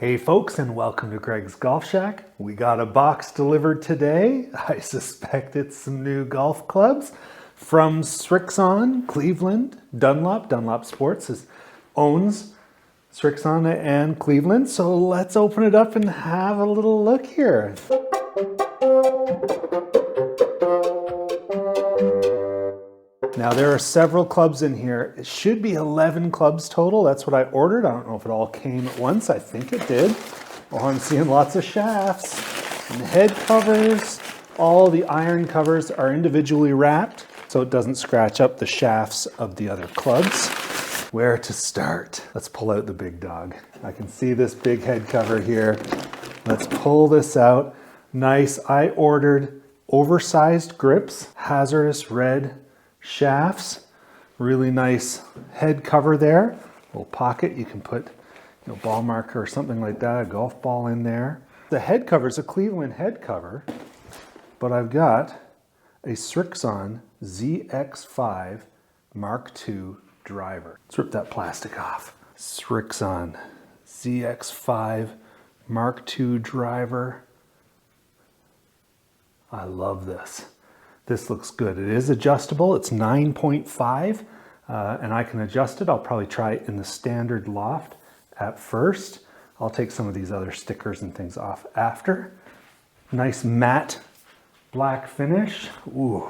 Hey folks, and welcome to Greg's Golf Shack. We got a box delivered today. I suspect it's some new golf clubs from Srixon, Cleveland. Dunlop Sports owns Srixon and Cleveland. So let's open it up and have a little look here. Now there are several clubs in here. It should be 11 clubs total. That's what I ordered. I don't know if it all came at once. I think it did. Oh, I'm seeing lots of shafts and head covers. All the iron covers are individually wrapped so it doesn't scratch up the shafts of the other clubs. Where to start? Let's pull out the big dog. I can see this big head cover here. Let's pull this out. Nice. I ordered oversized grips, hazardous red shafts, really nice head cover there, little pocket you can put ball marker or something like that, a golf ball in there. The head cover is a Cleveland head cover, but I've got a Srixon ZX4 MKii driver. Let's rip that plastic off. Srixon ZX4 MKii driver. I love this. This looks good. It is adjustable. It's 9.5 and I can adjust it. I'll probably try it in the standard loft at first. I'll take some of these other stickers and things off after. Nice matte black finish. Ooh.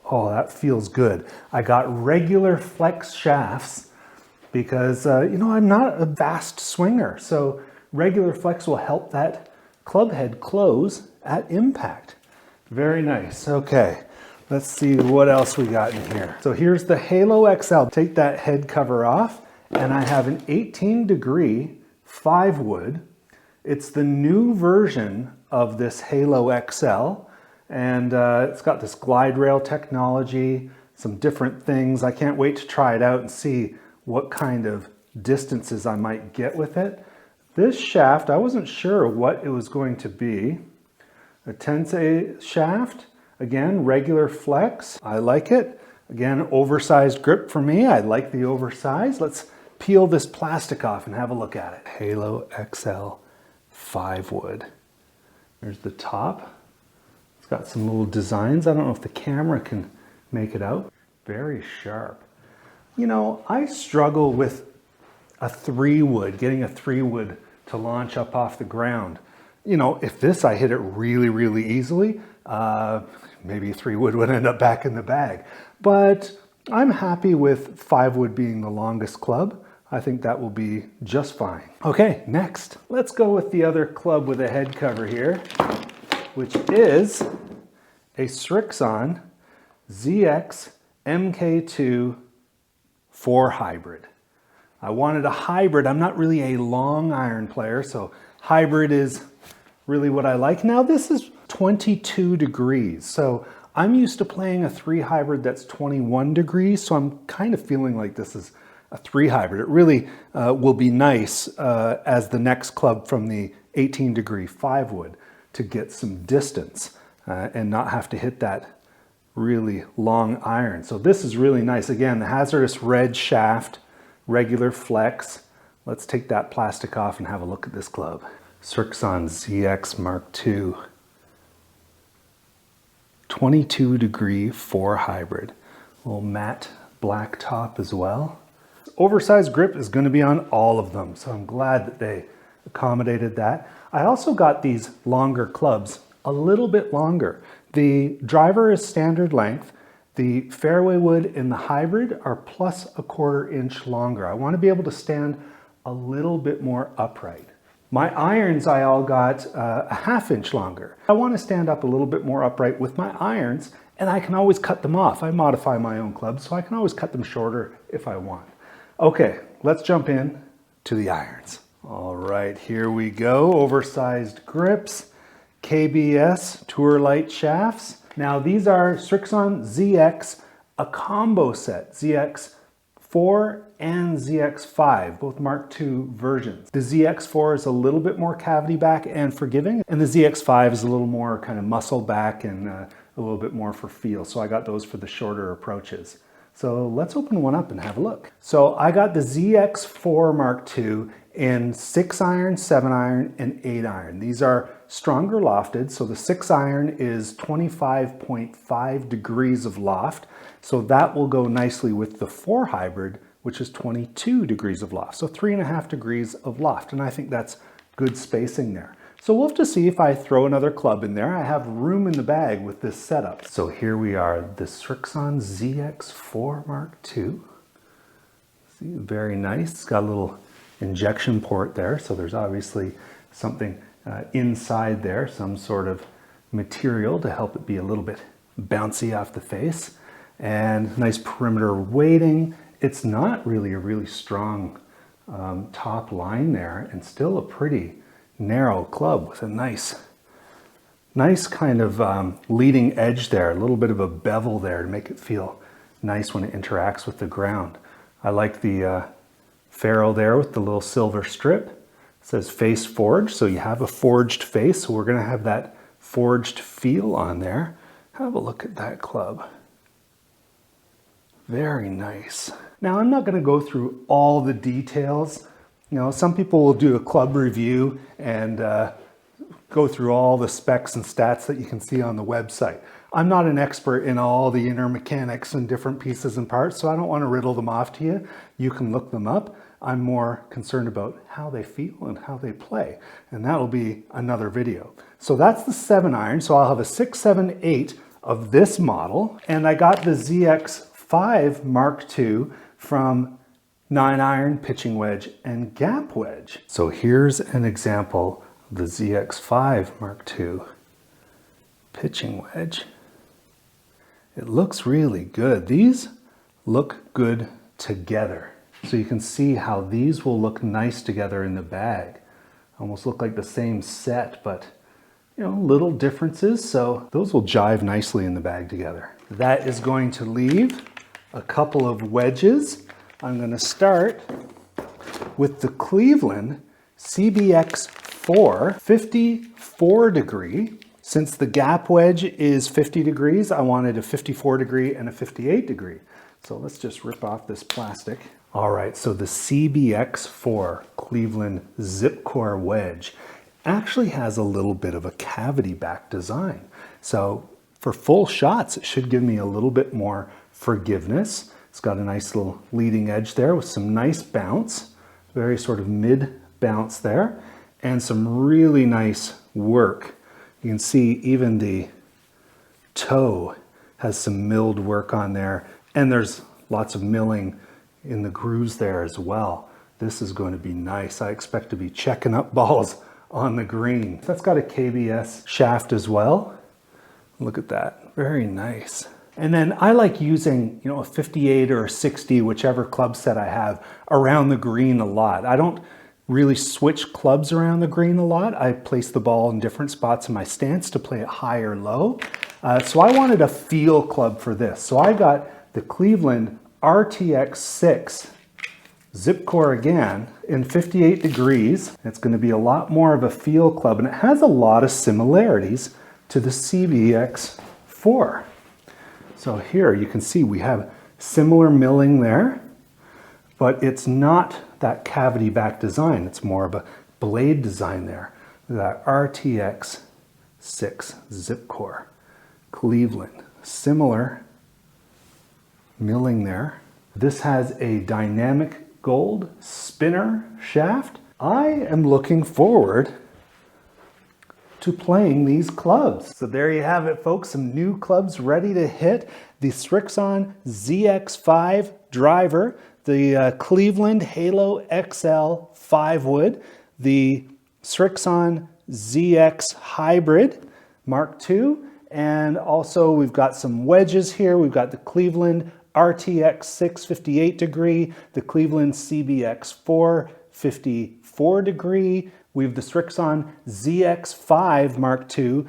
Oh, that feels good. I got regular flex shafts because, I'm not a vast swinger. So regular flex will help that club head close at impact. Very nice. Okay, let's see what else we got in here. So here's the Halo XL. Take that head cover off, and I have an 18-degree 5-wood. It's the new version of this Halo XL, and it's got this glide rail technology, some different things. I can't wait to try it out and see what kind of distances I might get with it. This shaft, I wasn't sure what it was going to be. A Tensei shaft, again, regular flex. I like it. Again, oversized grip for me. I like the oversized. Let's peel this plastic off and have a look at it. Halo XL 5-wood. There's the top. It's got some little designs. I don't know if the camera can make it out. Very sharp. I struggle with a 3-wood, getting a 3-wood to launch up off the ground. If this, I hit it really, really easily, maybe 3-wood would end up back in the bag. But I'm happy with 5-wood being the longest club. I think that will be just fine. Okay, next, let's go with the other club with a head cover here, which is a Srixon ZX MKii 4 hybrid. I wanted a hybrid. I'm not really a long iron player, so hybrid is really what I like. Now this is 22 degrees, so I'm used to playing a 3 hybrid that's 21 degrees, so I'm kind of feeling like this is a 3 hybrid. It really will be nice as the next club from the 18-degree 5-wood to get some distance and not have to hit that really long iron. So this is really nice. Again, the hazardous red shaft, regular flex. Let's take that plastic off and have a look at this club. Srixon ZX MKii 22-degree 4 hybrid. A little matte black top as well. Oversized grip is going to be on all of them, so I'm glad that they accommodated that. I also got these longer clubs, a little bit longer. The driver is standard length. The fairway wood and the hybrid are plus a 1/4 inch longer. I want to be able to stand a little bit more upright. My irons I all got a 1/2 inch longer. I want to stand up a little bit more upright with my irons, and I can always cut them off. I modify my own clubs, so I can always cut them shorter if I want. Okay, let's jump in to the irons. All right, here we go. Oversized grips, KBS Tour Light shafts. Now these are Srixon ZX, a combo set, ZX4 and ZX5, both Mark II versions. The ZX4 is a little bit more cavity back and forgiving, and the ZX5 is a little more kind of muscle back and a little bit more for feel. So I got those for the shorter approaches. So let's open one up and have a look. So I got the ZX4 Mark II in 6 iron, 7 iron, and 8 iron. These are stronger lofted, so the 6 iron is 25.5 degrees of loft, so that will go nicely with the 4 hybrid, which is 22 degrees of loft, so 3.5 degrees of loft, and I think that's good spacing there. So we'll have to see if I throw another club in there. I have room in the bag with this setup. So here we are, the Srixon ZX4 MKii. See, very nice. It's got a little injection port there, so there's obviously something inside there, some sort of material to help it be a little bit bouncy off the face. And nice perimeter weighting. It's not really a really strong top line there, and still a pretty narrow club with a nice kind of leading edge there, a little bit of a bevel there to make it feel nice when it interacts with the ground. I like the ferrule there with the little silver strip. It says face forged, so you have a forged face, so we're going to have that forged feel on there. Have a look at that club. Very nice. Now I'm not going to go through all the details. You know, some people will do a club review and go through all the specs and stats that you can see on the website. I'm not an expert in all the inner mechanics and different pieces and parts, so I don't want to riddle them off to you. You can look them up. I'm more concerned about how they feel and how they play, and that'll be another video. So that's the 7 iron, so I'll have a 6, 7, 8 of this model, and I got the ZX5 Mark II from 9 iron, pitching wedge, and gap wedge. So here's an example of the ZX5 Mark II pitching wedge. It looks really good. These look good together. So you can see how these will look nice together in the bag. Almost look like the same set, but you know, little differences. So those will jive nicely in the bag together. That is going to leave a couple of wedges. I'm going to start with the Cleveland CBX4 54 degree. Since the gap wedge is 50 degrees, I wanted a 54 degree and a 58 degree. So let's just rip off this plastic. All right, so the CBX4 Cleveland zip core wedge actually has a little bit of a cavity back design. So for full shots, it should give me a little bit more forgiveness. It's got a nice little leading edge there with some nice bounce, very sort of mid bounce there, and some really nice work. You can see even the toe has some milled work on there, and there's lots of milling in the grooves there as well. This is going to be nice. I expect to be checking up balls on the green. That's got a KBS shaft as well. Look at that, very nice. And then I like using, you know, a 58 or a 60, whichever club set I have, around the green a lot. I don't really switch clubs around the green a lot. I place the ball in different spots in my stance to play it high or low. So I wanted a feel club for this. So I got the Cleveland RTX6 zip core again in 58 degrees. It's going to be a lot more of a feel club, and it has a lot of similarities to the CBX4. So here you can see we have similar milling there, but it's not that cavity back design. It's more of a blade design there. That RTX6 zip core, Cleveland, similar milling there. This has a dynamic gold spinner shaft. I am looking forward to playing these clubs. So there you have it, folks, some new clubs ready to hit. The Srixon ZX5 driver, the Cleveland Halo XL 5-wood, the Srixon ZX Hybrid Mark II, and also we've got some wedges here. We've got the Cleveland RTX 658 degree, the Cleveland CBX4 54 degree. We have the Srixon ZX5 Mark II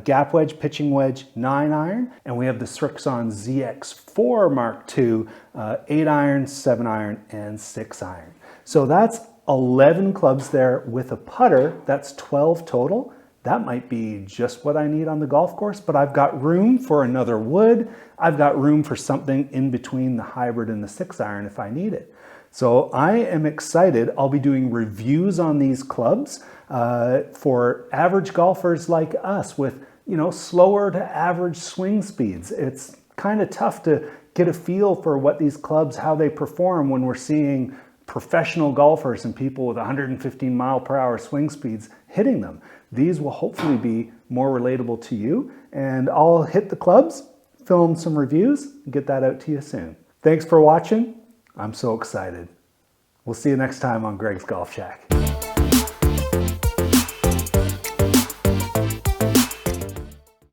gap wedge, pitching wedge, 9 iron, and we have the Srixon ZX4 Mark II 8 iron, 7 iron, and 6 iron. So that's 11 clubs there with a putter. That's 12 total. That might be just what I need on the golf course, but I've got room for another wood. I've got room for something in between the hybrid and the 6 iron if I need it. So I am excited. I'll be doing reviews on these clubs for average golfers like us with, slower to average swing speeds. It's kind of tough to get a feel for what these clubs, how they perform when we're seeing professional golfers and people with 115 mile per hour swing speeds hitting them. These will hopefully be more relatable to you, and I'll hit the clubs, film some reviews, and get that out to you soon. Thanks for watching. I'm so excited. We'll see you next time on Greg's Golf Shack.